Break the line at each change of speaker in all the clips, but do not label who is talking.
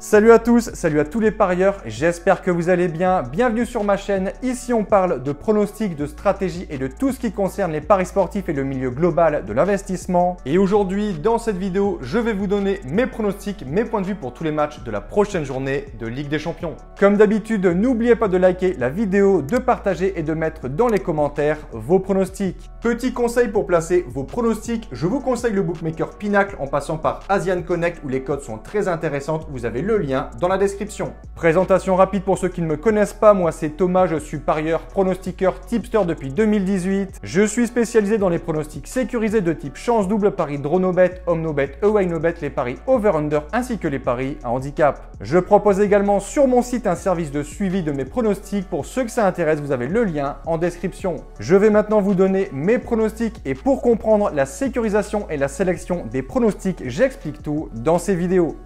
Salut à tous, salut à tous les parieurs, j'espère que vous allez bien. Bienvenue sur ma chaîne, ici on parle de pronostics, de stratégie et de tout ce qui concerne les paris sportifs et le milieu global de l'investissement. Et aujourd'hui, dans cette vidéo, je vais vous donner mes pronostics, mes points de vue pour tous les matchs de la prochaine journée de Ligue des Champions. Comme d'habitude, n'oubliez pas de liker la vidéo, de partager et de mettre dans les commentaires vos pronostics. Petit conseil pour placer vos pronostics, je vous conseille le bookmaker Pinacle en passant par Asian Connect où les codes sont très intéressantes, vous avez le lien dans la description. Présentation rapide pour ceux qui ne me connaissent pas, moi c'est Thomas, je suis parieur, pronostiqueur, tipster depuis 2018. Je suis spécialisé dans les pronostics sécurisés de type chance double, paris dronobet, omnobet, away-nobet, les paris over-under ainsi que les paris à handicap. Je propose également sur mon site un service de suivi de mes pronostics. Pour ceux que ça intéresse, vous avez le lien en description. Je vais maintenant vous donner mes pronostics et pour comprendre la sécurisation et la sélection des pronostics, j'explique tout dans ces vidéos.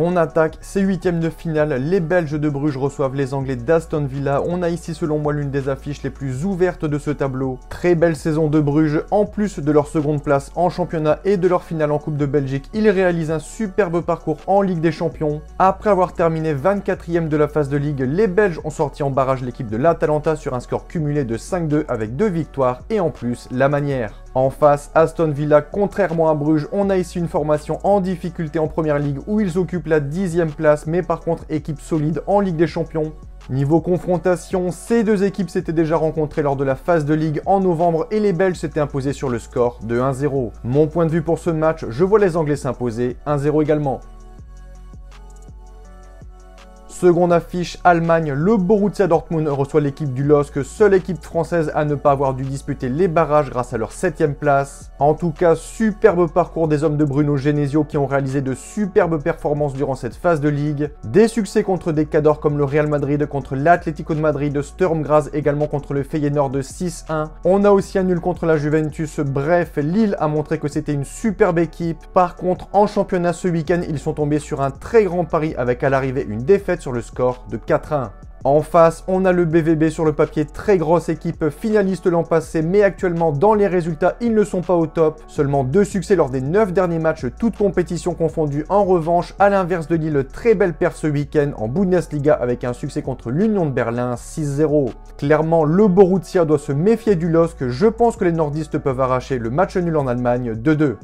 On attaque ces huitièmes de finale, les Belges de Bruges reçoivent les Anglais d'Aston Villa. On a ici selon moi l'une des affiches les plus ouvertes de ce tableau. Très belle saison de Bruges, en plus de leur seconde place en championnat et de leur finale en Coupe de Belgique. Ils réalisent un superbe parcours en Ligue des Champions. Après avoir terminé 24e de la phase de Ligue, les Belges ont sorti en barrage l'équipe de l'Atalanta sur un score cumulé de 5-2 avec 2 victoires et en plus la manière. En face, Aston Villa, contrairement à Bruges, on a ici une formation en difficulté en Première Ligue où ils occupent la 10e place, mais par contre équipe solide en Ligue des Champions. Niveau confrontation, ces deux équipes s'étaient déjà rencontrées lors de la phase de Ligue en novembre et les Belges s'étaient imposés sur le score de 1-0. Mon point de vue pour ce match, je vois les Anglais s'imposer 1-0 également. Seconde affiche, Allemagne, le Borussia Dortmund reçoit l'équipe du LOSC, seule équipe française à ne pas avoir dû disputer les barrages grâce à leur 7e place. En tout cas, superbe parcours des hommes de Bruno Genesio qui ont réalisé de superbes performances durant cette phase de Ligue. Des succès contre des cadors comme le Real Madrid, contre l'Atlético de Madrid, Sturm Graz également contre le Feyenoord de 6-1. On a aussi un nul contre la Juventus, bref, Lille a montré que c'était une superbe équipe. Par contre, en championnat ce week-end, ils sont tombés sur un très grand pari avec à l'arrivée une défaite sur le score de 4-1. En face, on a le BVB sur le papier, très grosse équipe finaliste l'an passé, mais actuellement dans les résultats, ils ne sont pas au top. Seulement 2 succès lors des 9 derniers matchs, toutes compétitions confondues. En revanche, à l'inverse de Lille, très belle perte ce week-end en Bundesliga avec un succès contre l'Union de Berlin 6-0. Clairement, le Borussia doit se méfier du LOSC. Je pense que les nordistes peuvent arracher le match nul en Allemagne 2-2.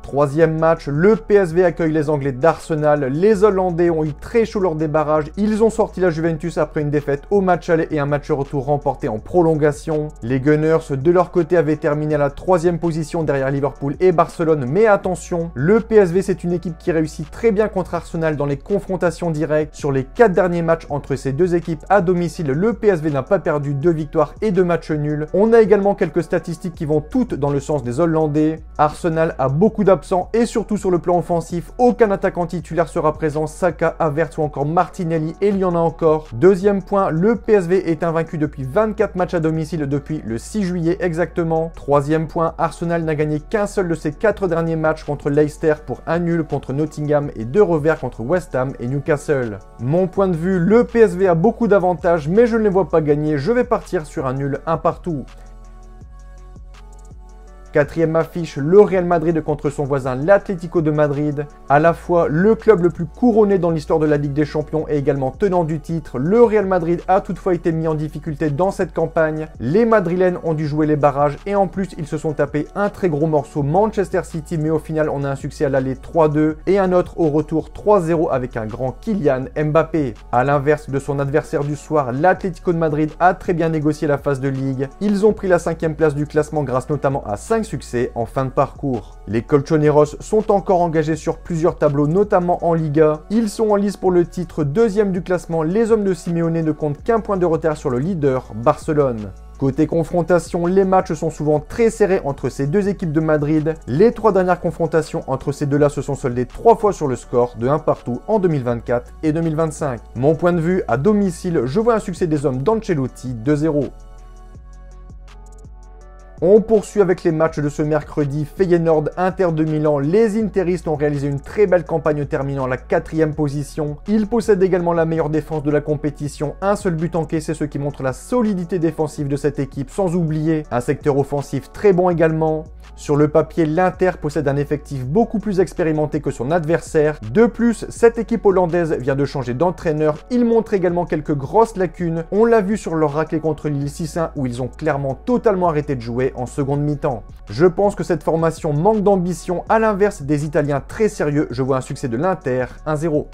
Troisième match, le PSV accueille les Anglais d'Arsenal. Les Hollandais ont eu très chaud lors des barrages. Ils ont sorti la Juventus après une défaite au match aller et un match retour remporté en prolongation. Les Gunners, de leur côté, avaient terminé à la 3e position derrière Liverpool et Barcelone. Mais attention, le PSV, c'est une équipe qui réussit très bien contre Arsenal dans les confrontations directes. Sur les 4 derniers matchs entre ces deux équipes à domicile, le PSV n'a pas perdu 2 victoires et 2 matchs nuls. On a également quelques statistiques qui vont toutes dans le sens des Hollandais. Arsenal a beaucoup d'absents et surtout sur le plan offensif, aucun attaquant titulaire sera présent, Saka, Havertz ou encore Martinelli, et il y en a encore. Deuxième point, le PSV est invaincu depuis 24 matchs à domicile depuis le 6 juillet exactement. Troisième point, Arsenal n'a gagné qu'un seul de ses 4 derniers matchs contre Leicester pour un nul contre Nottingham et 2 revers contre West Ham et Newcastle. Mon point de vue, le PSV a beaucoup d'avantages mais je ne les vois pas gagner, je vais partir sur un nul un partout. Quatrième affiche, le Real Madrid contre son voisin l'Atlético de Madrid. À la fois le club le plus couronné dans l'histoire de la Ligue des Champions et également tenant du titre, le Real Madrid a toutefois été mis en difficulté dans cette campagne. Les Madrilènes ont dû jouer les barrages et en plus ils se sont tapés un très gros morceau Manchester City, mais au final on a un succès à l'aller 3-2 et un autre au retour 3-0 avec un grand Kylian Mbappé. À l'inverse de son adversaire du soir, l'Atlético de Madrid a très bien négocié la phase de Ligue. Ils ont pris la 5e place du classement grâce notamment à 5 succès en fin de parcours. Les Colchoneros sont encore engagés sur plusieurs tableaux, notamment en Liga. Ils sont en lice pour le titre 2e du classement. Les hommes de Simeone ne comptent qu'un point de retard sur le leader, Barcelone. Côté confrontation, les matchs sont souvent très serrés entre ces deux équipes de Madrid. Les 3 dernières confrontations entre ces deux-là se sont soldées 3 fois sur le score de 1 partout en 2024 et 2025. Mon point de vue, à domicile, je vois un succès des hommes d'Ancelotti 2-0. On poursuit avec les matchs de ce mercredi. Feyenoord, Inter de Milan. Les Interistes ont réalisé une très belle campagne terminant la 4e position. Ils possèdent également la meilleure défense de la compétition. Un seul but encaissé, ce qui montre la solidité défensive de cette équipe, sans oublier un secteur offensif très bon également. Sur le papier, l'Inter possède un effectif beaucoup plus expérimenté que son adversaire. De plus, cette équipe hollandaise vient de changer d'entraîneur. Il montre également quelques grosses lacunes. On l'a vu sur leur raclée contre Lille 6-1 où ils ont clairement totalement arrêté de jouer en seconde mi-temps. Je pense que cette formation manque d'ambition. À l'inverse des Italiens très sérieux, je vois un succès de l'Inter 1-0.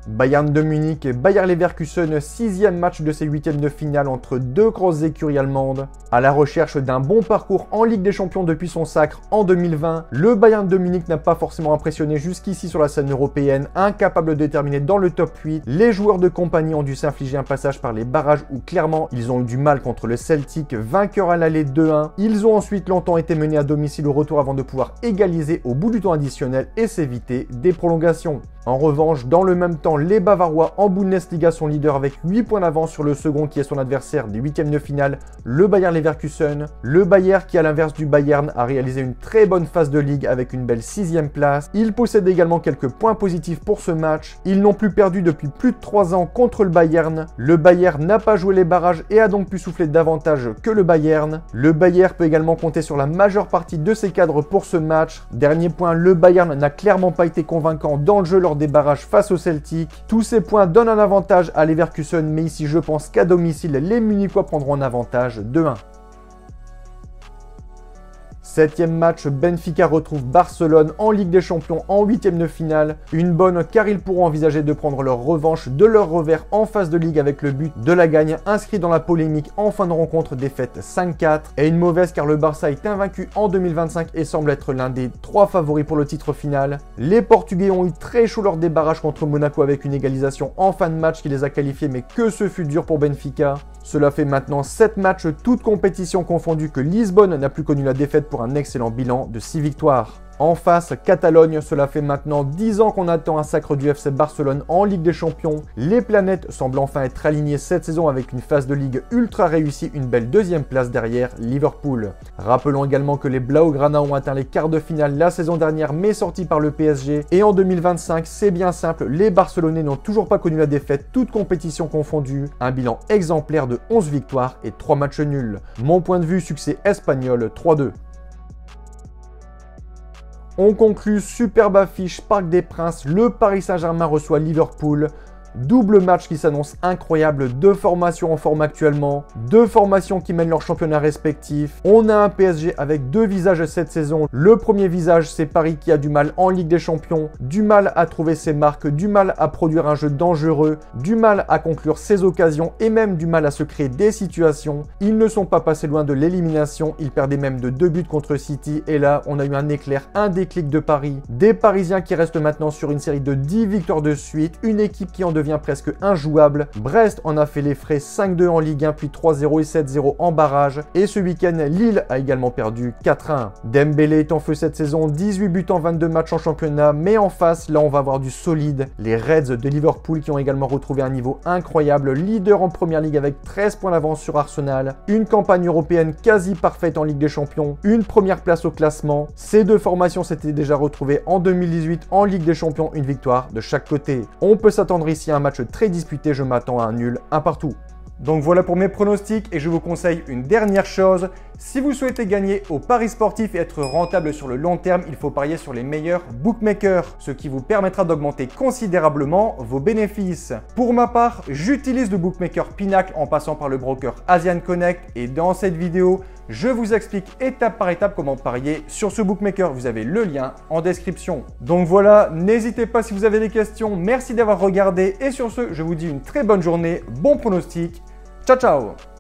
Bayern de Munich et Bayer Leverkusen, 6e match de ces huitièmes de finale entre deux grosses écuries allemandes. À la recherche d'un bon parcours en Ligue des Champions depuis son sacre en 2020, le Bayern de Munich n'a pas forcément impressionné jusqu'ici sur la scène européenne, incapable de terminer dans le top 8. Les joueurs de compagnie ont dû s'infliger un passage par les barrages où clairement ils ont eu du mal contre le Celtic, vainqueur à l'aller 2-1. Ils ont ensuite longtemps été menés à domicile au retour avant de pouvoir égaliser au bout du temps additionnel et s'éviter des prolongations. En revanche, dans le même temps, les Bavarois en Bundesliga sont leaders avec 8 points d'avance sur le second qui est son adversaire des huitièmes de finale, le Bayer Leverkusen. Le Bayer qui, à l'inverse du Bayern, a réalisé une très bonne phase de ligue avec une belle 6e place. Il possède également quelques points positifs pour ce match. Ils n'ont plus perdu depuis plus de 3 ans contre le Bayern. Le Bayern n'a pas joué les barrages et a donc pu souffler davantage que le Bayern. Le Bayern peut également compter sur la majeure partie de ses cadres pour ce match. Dernier point, le Bayern n'a clairement pas été convaincant dans le jeu lors des barrages face au Celtic. Tous ces points donnent un avantage à Leverkusen, mais ici je pense qu'à domicile, les Munichois prendront un avantage 2-1. 7e match, Benfica retrouve Barcelone en Ligue des Champions en 8e de finale. Une bonne car ils pourront envisager de prendre leur revanche de leur revers en phase de ligue avec le but de la gagne inscrit dans la polémique en fin de rencontre défaite 5-4. Et une mauvaise car le Barça est invaincu en 2025 et semble être l'un des 3 favoris pour le titre final. Les Portugais ont eu très chaud lors des barrages contre Monaco avec une égalisation en fin de match qui les a qualifiés, mais que ce fut dur pour Benfica. Cela fait maintenant 7 matchs, toutes compétitions confondues, que Lisbonne n'a plus connu la défaite pour un excellent bilan de 6 victoires. En face, Catalogne, cela fait maintenant 10 ans qu'on attend un sacre du FC Barcelone en Ligue des Champions. Les planètes semblent enfin être alignées cette saison avec une phase de ligue ultra réussie, une belle 2e place derrière Liverpool. Rappelons également que les Blaugrana ont atteint les quarts de finale la saison dernière mais sortis par le PSG. Et en 2025, c'est bien simple, les Barcelonais n'ont toujours pas connu la défaite, toutes compétitions confondues. Un bilan exemplaire de 11 victoires et 3 matchs nuls. Mon point de vue, succès espagnol 3-2. On conclut, superbe affiche, Parc des Princes, le Paris Saint-Germain reçoit Liverpool. Double match qui s'annonce incroyable, 2 formations en forme actuellement, 2 formations qui mènent leur championnat respectif. On a un PSG avec 2 visages cette saison. Le premier visage, c'est Paris qui a du mal en Ligue des Champions, du mal à trouver ses marques, du mal à produire un jeu dangereux, du mal à conclure ses occasions et même du mal à se créer des situations. Ils ne sont pas passés loin de l'élimination, ils perdaient même de 2 buts contre City et là, on a eu un éclair, un déclic de Paris. Des Parisiens qui restent maintenant sur une série de 10 victoires de suite, une équipe qui en devient presque injouable. Brest en a fait les frais, 5-2 en Ligue 1 puis 3-0 et 7-0 en barrage. Et ce week-end, Lille a également perdu 4-1. Dembélé est en feu cette saison, 18 buts en 22 matchs en championnat, mais en face, là on va avoir du solide. Les Reds de Liverpool qui ont également retrouvé un niveau incroyable, leader en première ligue avec 13 points d'avance sur Arsenal. Une campagne européenne quasi parfaite en Ligue des Champions, une première place au classement. Ces 2 formations s'étaient déjà retrouvées en 2018 en Ligue des Champions, une victoire de chaque côté. On peut s'attendre ici à un match très disputé, je m'attends à un nul, un partout. Donc voilà pour mes pronostics et je vous conseille une dernière chose. Si vous souhaitez gagner au paris sportif et être rentable sur le long terme, il faut parier sur les meilleurs bookmakers, ce qui vous permettra d'augmenter considérablement vos bénéfices. Pour ma part, j'utilise le bookmaker Pinacle en passant par le broker Asian Connect et dans cette vidéo, je vous explique étape par étape comment parier sur ce bookmaker. Vous avez le lien en description. Donc voilà, n'hésitez pas si vous avez des questions. Merci d'avoir regardé et sur ce, je vous dis une très bonne journée, bon pronostic. Ciao ciao!